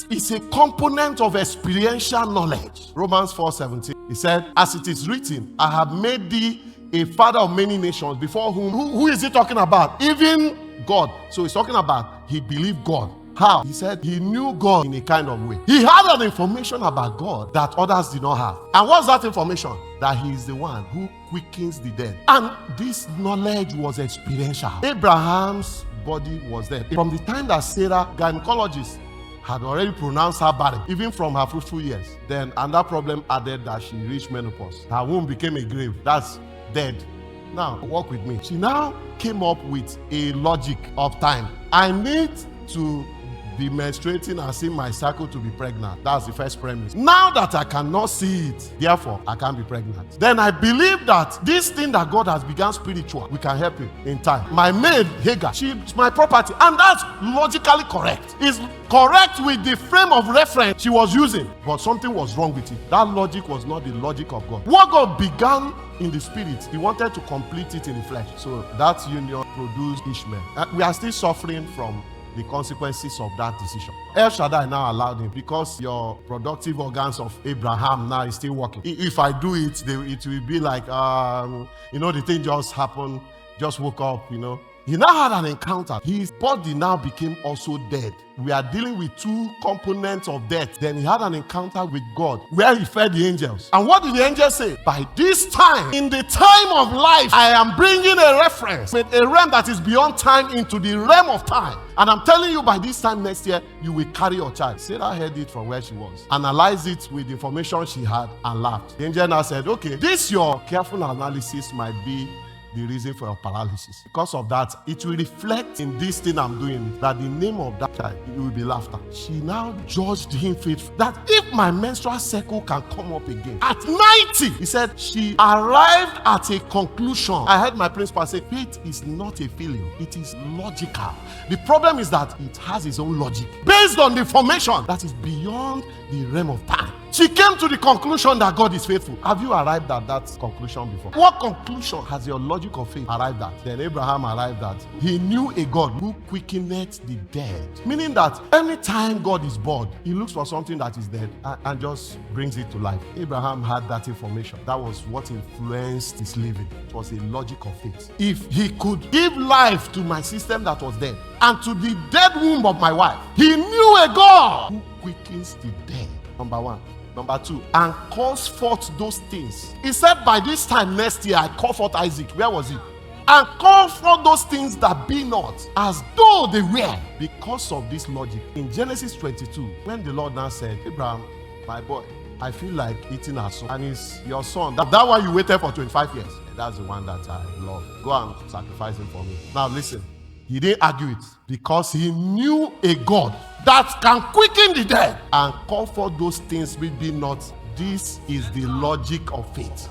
is a component of experiential knowledge. Romans 4:17. He said, as it is written, I have made thee a father of many nations, before whom, who is he talking about? Even God. So he's talking about he believed God. How? He said he knew God in a kind of way. He had an information about God that others did not have. And what's that information? That he is the one who quickens the dead. And this knowledge was experiential. Abraham's body was dead. From the time that Sarah, gynecologist, had already pronounced her barren, even from her fruitful years, then another problem added that she reached menopause. Her womb became a grave. That's dead. Now, walk with me. She now came up with a logic of time. I need to be menstruating and see my cycle to be pregnant. That's the first premise. Now that I cannot see it, therefore I can't be pregnant. Then I believe that this thing that God has begun spiritual, we can help it in time. My maid, Hagar, she's my property. And that's logically correct. It's correct with the frame of reference she was using. But something was wrong with it. That logic was not the logic of God. What God began in the spirit, he wanted to complete it in the flesh. So that union produced Ishmael. We are still suffering from the consequences of that decision. El Shaddai now allowed him, because your productive organs of Abraham now is still working. If I do it, it will be like, the thing just happened, just woke up, He now had an encounter. His body now became also dead. We are dealing with two components of death. Then he had an encounter with God where he fed the angels. And what did the angels say? By this time, in the time of life, I am bringing a reference with a realm that is beyond time into the realm of time. And I'm telling you, by this time next year, you will carry your child. Sarah heard it from where she was, analyzed it with the information she had, and laughed. The angel now said, okay, this your careful analysis might be the reason for your paralysis. Because of that, it will reflect in this thing I'm doing, that the name of that child, it will be laughter. She now judged him faithful, that if my menstrual cycle can come up again at 90, he said, she arrived at a conclusion. I heard my principal say, faith is not a feeling, it is logical. The problem is that it has its own logic based on the information that is beyond the realm of time. She came to the conclusion that God is faithful. Have you arrived at that conclusion before? What conclusion has your logic of faith arrived at? Then Abraham arrived at, he knew a God who quickeneth the dead. Meaning that anytime God is bored, he looks for something that is dead and just brings it to life. Abraham had that information. That was what influenced his living. It was a logic of faith. If he could give life to my system that was dead and to the dead womb of my wife, he knew a God who quickens the dead. Number one. Number two, and calls forth those things. He said, by this time next year, I call forth Isaac. Where was he? And call forth those things that be not, as though they were. Because of this logic, in Genesis 22, when the Lord now said, Abraham, my boy, I feel like eating our son. And it's your son. That one you waited for 25 years. That's the one that I love. Go and sacrifice him for me. Now listen. He didn't argue it, because he knew a God that can quicken the dead and call for those things which be not. This is the logic of faith.